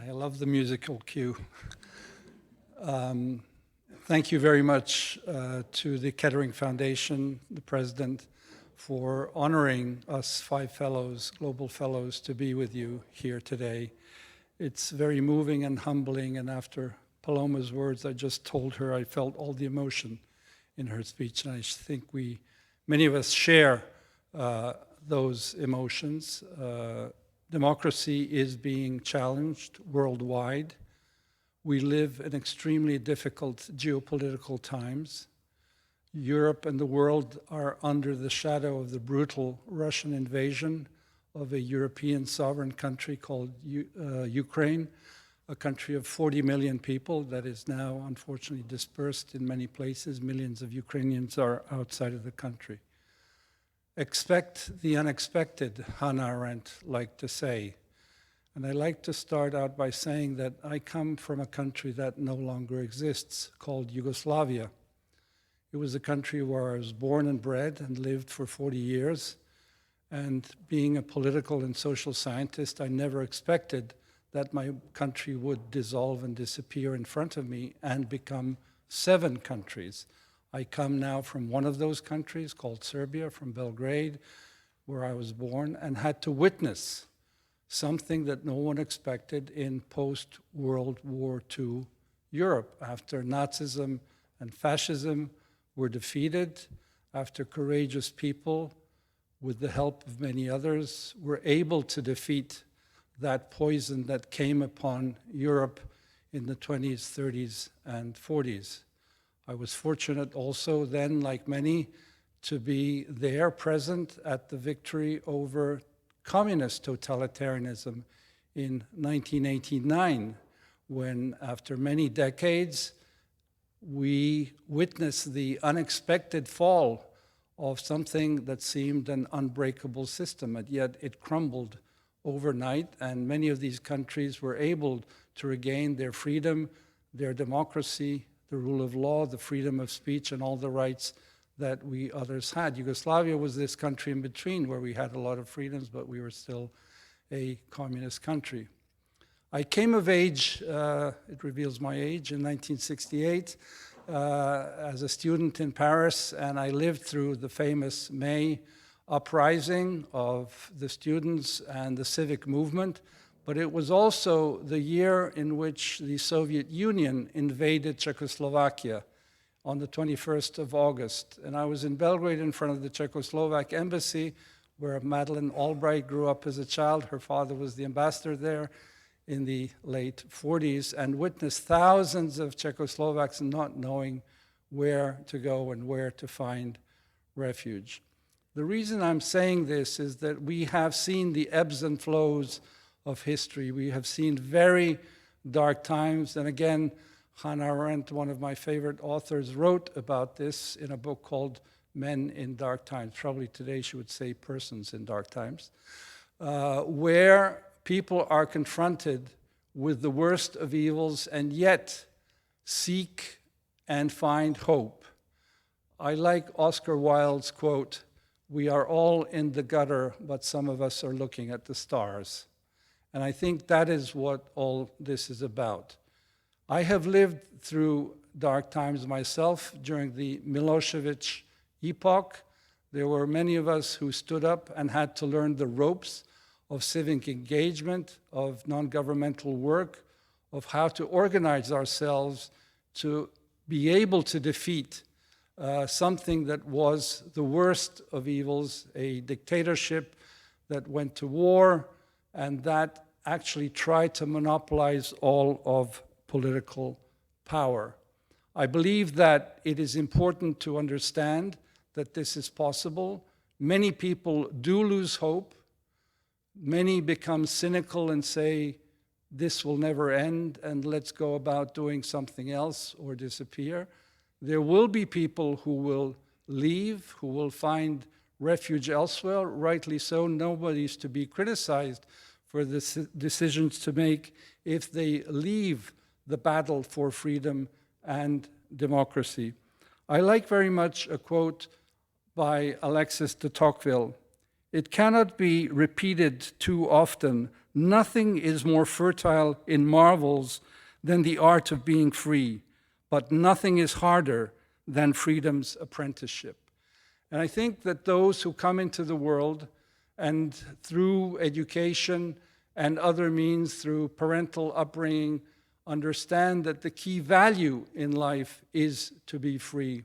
I love the musical cue. Thank you very much to the Kettering Foundation, the president, for honoring us 5 fellows, global fellows, to be with you here today. It's very moving and humbling, and after Paloma's words, I just told her I felt all the emotion in her speech, and I think many of us share those emotions. Democracy is being challenged worldwide. We live in extremely difficult geopolitical times. Europe and the world are under the shadow of the brutal Russian invasion of a European sovereign country called Ukraine, a country of 40 million people that is now unfortunately dispersed in many places. Millions of Ukrainians are outside of the country. Expect the unexpected, Hannah Arendt liked to say. And I like to start out by saying that I come from a country that no longer exists, called Yugoslavia. It was a country where I was born and bred and lived for 40 years. And being a political and social scientist, I never expected that my country would dissolve and disappear in front of me and become 7 countries. I come now from one of those countries called Serbia, from Belgrade, where I was born, and had to witness something that no one expected in post-World War II Europe. After Nazism and fascism were defeated, after courageous people, with the help of many others, were able to defeat that poison that came upon Europe in the 20s, 30s, and 40s. I was fortunate also then, like many, to be there present at the victory over communist totalitarianism in 1989, when after many decades, we witnessed the unexpected fall of something that seemed an unbreakable system, and yet it crumbled overnight, and many of these countries were able to regain their freedom, their democracy, the rule of law, the freedom of speech, and all the rights that we others had. Yugoslavia was this country in between where we had a lot of freedoms, but we were still a communist country. I came of age, it reveals my age, in 1968 as a student in Paris, and I lived through the famous May uprising of the students and the civic movement. But it was also the year in which the Soviet Union invaded Czechoslovakia on the 21st of August. And I was in Belgrade in front of the Czechoslovak embassy, where Madeleine Albright grew up as a child. Her father was the ambassador there in the late 40s, and witnessed thousands of Czechoslovaks not knowing where to go and where to find refuge. The reason I'm saying this is that we have seen the ebbs and flows of history. We have seen very dark times, and again, Hannah Arendt, one of my favorite authors, wrote about this in a book called Men in Dark Times. Probably today she would say Persons in Dark Times, where people are confronted with the worst of evils and yet seek and find hope. I like Oscar Wilde's quote, "We are all in the gutter, but some of us are looking at the stars." And I think that is what all this is about. I have lived through dark times myself during the Milosevic epoch. There were many of us who stood up and had to learn the ropes of civic engagement, of non-governmental work, of how to organize ourselves to be able to defeat something that was the worst of evils, a dictatorship that went to war, and that actually tried to monopolize all of political power. I believe that it is important to understand that this is possible. Many people do lose hope. Many become cynical and say, this will never end, and let's go about doing something else or disappear. There will be people who will leave, who will find refuge elsewhere, rightly so. Nobody's to be criticized for the decisions to make if they leave the battle for freedom and democracy. I like very much a quote by Alexis de Tocqueville. It cannot be repeated too often. Nothing is more fertile in marvels than the art of being free, but nothing is harder than freedom's apprenticeship. And I think that those who come into the world and through education and other means, through parental upbringing, understand that the key value in life is to be free.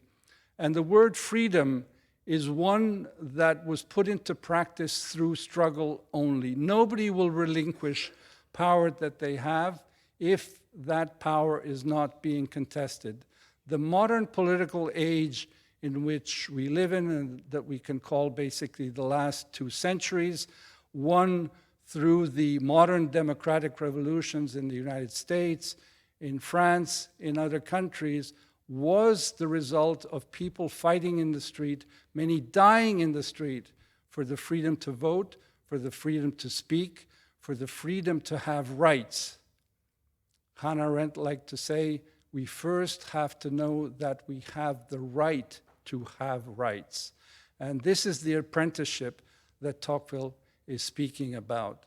And the word freedom is one that was put into practice through struggle only. Nobody will relinquish power that they have if that power is not being contested. The modern political age in which we live in, and that we can call basically the last 2 centuries, one through the modern democratic revolutions in the United States, in France, in other countries, was the result of people fighting in the street, many dying in the street for the freedom to vote, for the freedom to speak, for the freedom to have rights. Hannah Arendt liked to say, we first have to know that we have the right to have rights. And this is the apprenticeship that Tocqueville is speaking about.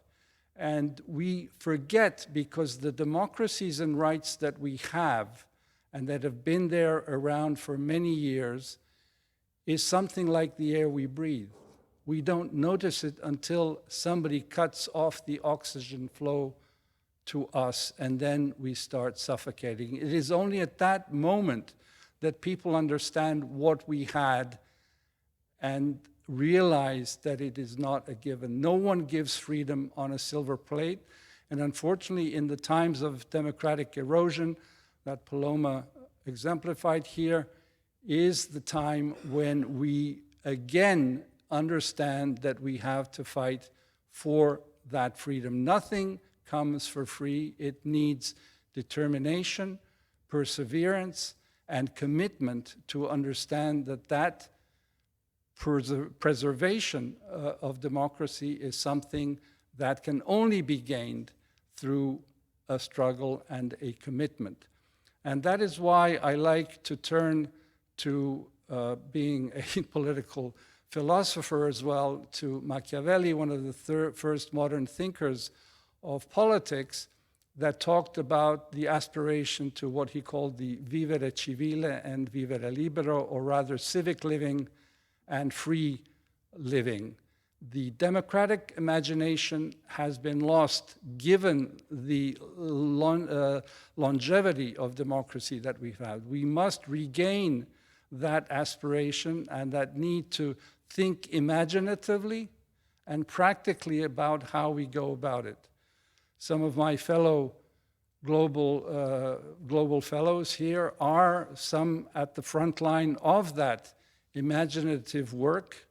And we forget, because the democracies and rights that we have and that have been there around for many years is something like the air we breathe. We don't notice it until somebody cuts off the oxygen flow to us, and then we start suffocating. It is only at that moment that people understand what we had and realize that it is not a given. No one gives freedom on a silver plate. And unfortunately, in the times of democratic erosion that Paloma exemplified here, is the time when we again understand that we have to fight for that freedom. Nothing comes for free. It needs determination, perseverance, and commitment to understand that that preservation of democracy is something that can only be gained through a struggle and a commitment. And that is why I like to turn to being a political philosopher as well, to Machiavelli, one of the first modern thinkers of politics, that talked about the aspiration to what he called the vivere civile and vivere libero, or rather civic living and free living. The democratic imagination has been lost given the longevity of democracy that we've had. We must regain that aspiration and that need to think imaginatively and practically about how we go about it. Some of my fellow global fellows here are some at the front line of that imaginative work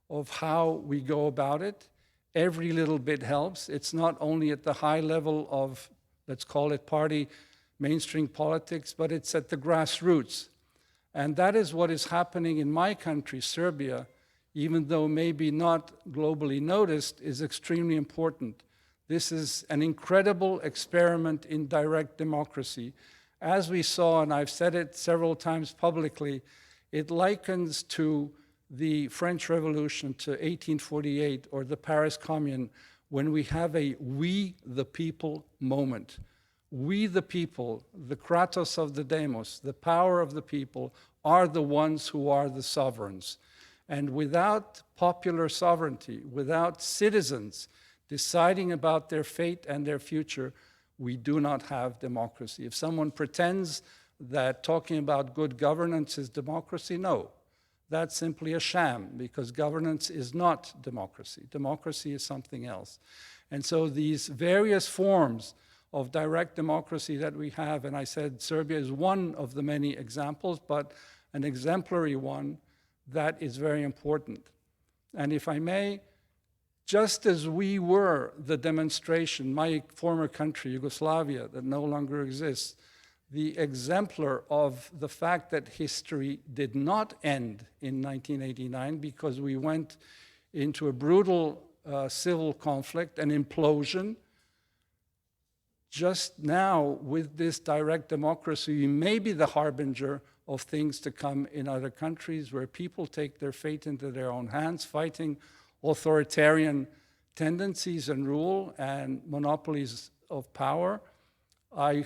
of how we go about it. Every little bit helps. It's not only at the high level of, let's call it party, mainstream politics, but it's at the grassroots. And that is what is happening in my country, Serbia, even though maybe not globally noticed, is extremely important. This is an incredible experiment in direct democracy. As we saw, and I've said it several times publicly, it likens to the French Revolution, to 1848, or the Paris Commune, when we have a we the people moment. We the people, the kratos of the demos, the power of the people, are the ones who are the sovereigns. And without popular sovereignty, without citizens deciding about their fate and their future, we do not have democracy. If someone pretends that talking about good governance is democracy, no. That's simply a sham, because governance is not democracy. Democracy is something else. And so these various forms of direct democracy that we have, and I said Serbia is one of the many examples, but an exemplary one that is very important. And if I may, just as we were the demonstration, my former country, Yugoslavia, that no longer exists, the exemplar of the fact that history did not end in 1989 because we went into a brutal civil conflict, an implosion. Just now, with this direct democracy, we may be the harbinger of things to come in other countries where people take their fate into their own hands, fighting authoritarian tendencies and rule and monopolies of power. I'm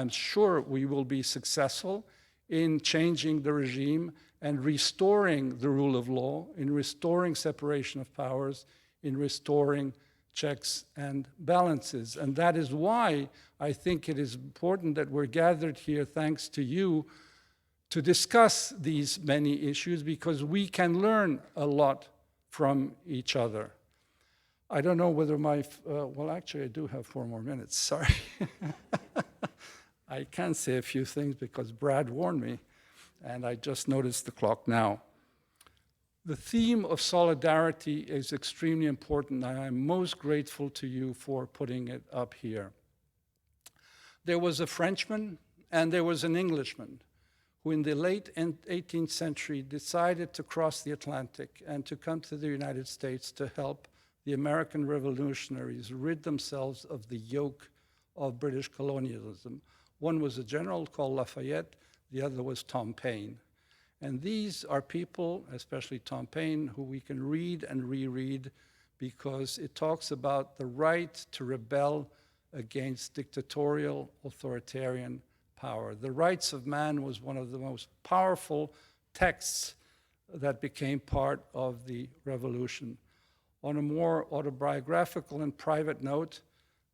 sure we will be successful in changing the regime and restoring the rule of law, in restoring separation of powers, in restoring checks and balances. And that is why I think it is important that we're gathered here, thanks to you, to discuss these many issues, because we can learn a lot from each other. I don't know whether well, actually I do have 4 more minutes, sorry. I can say a few things because Brad warned me, and I just noticed the clock now. The theme of solidarity is extremely important, and I'm most grateful to you for putting it up here. There was a Frenchman and there was an Englishman who in the late 18th century decided to cross the Atlantic and to come to the United States to help the American revolutionaries rid themselves of the yoke of British colonialism. One was a general called Lafayette, the other was Tom Paine. And these are people, especially Tom Paine, who we can read and reread because it talks about the right to rebel against dictatorial, authoritarian power. The Rights of Man was one of the most powerful texts that became part of the revolution. On a more autobiographical and private note,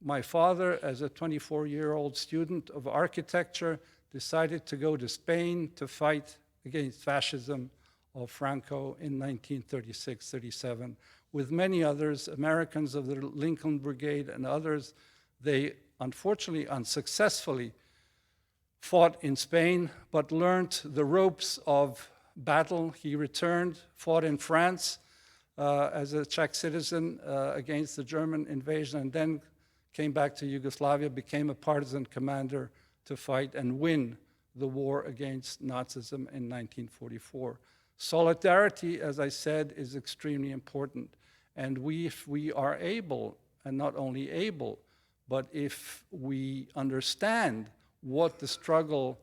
my father, as a 24-year-old student of architecture, decided to go to Spain to fight against fascism of Franco in 1936-37. With many others, Americans of the Lincoln Brigade and others, they unfortunately unsuccessfully fought in Spain, but learned the ropes of battle. He returned, fought in France as a Czech citizen against the German invasion, and then came back to Yugoslavia, became a partisan commander to fight and win the war against Nazism in 1944. Solidarity, as I said, is extremely important. And if we are able, and not only able, but if we understand what the struggle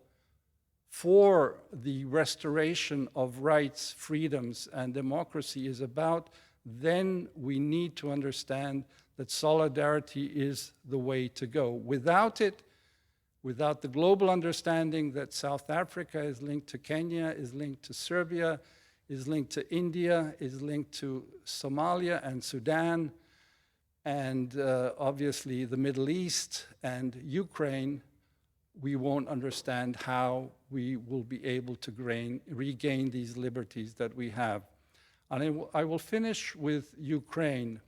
for the restoration of rights, freedoms, and democracy is about, then we need to understand that solidarity is the way to go. Without it, without the global understanding that South Africa is linked to Kenya, is linked to Serbia, is linked to India, is linked to Somalia and Sudan, and obviously the Middle East and Ukraine, we won't understand how we will be able to regain these liberties that we have. And I will finish with Ukraine.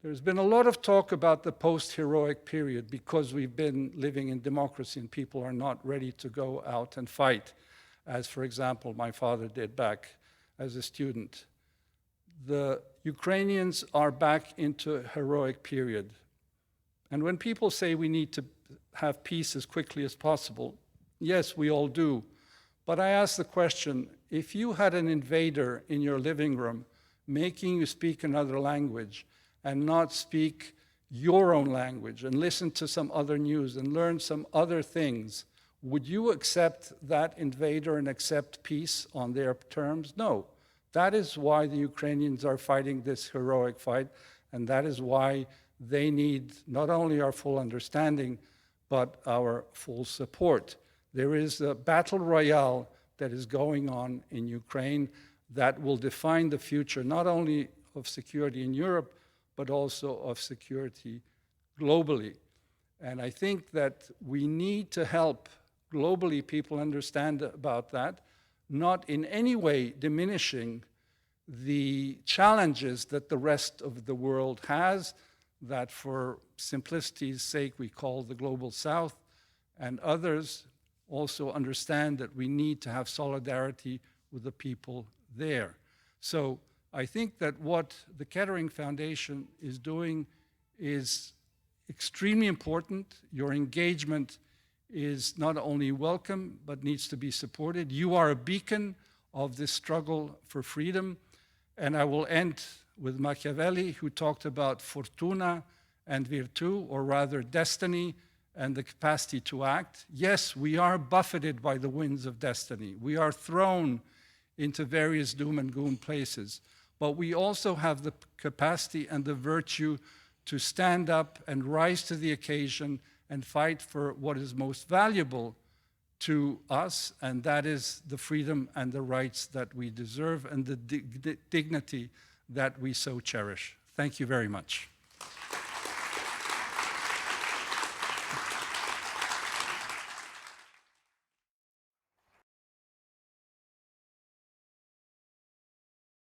There's been a lot of talk about the post-heroic period because we've been living in democracy and people are not ready to go out and fight, as, for example, my father did back as a student. The Ukrainians are back into a heroic period. And when people say we need to have peace as quickly as possible, yes, we all do. But I ask the question, if you had an invader in your living room making you speak another language, and not speak your own language and listen to some other news and learn some other things, would you accept that invader and accept peace on their terms? No. That is why the Ukrainians are fighting this heroic fight, and that is why they need not only our full understanding, but our full support. There is a battle royale that is going on in Ukraine that will define the future, not only of security in Europe, but also of security globally. And I think that we need to help globally people understand about that, not in any way diminishing the challenges that the rest of the world has, that for simplicity's sake we call the Global South, and others also understand that we need to have solidarity with the people there. So I think that what the Kettering Foundation is doing is extremely important. Your engagement is not only welcome, but needs to be supported. You are a beacon of this struggle for freedom. And I will end with Machiavelli, who talked about fortuna and virtù, or rather destiny and the capacity to act. Yes, we are buffeted by the winds of destiny. We are thrown into various doom and gloom places. But we also have the capacity and the virtue to stand up and rise to the occasion and fight for what is most valuable to us, and that is the freedom and the rights that we deserve and the dignity that we so cherish. Thank you very much.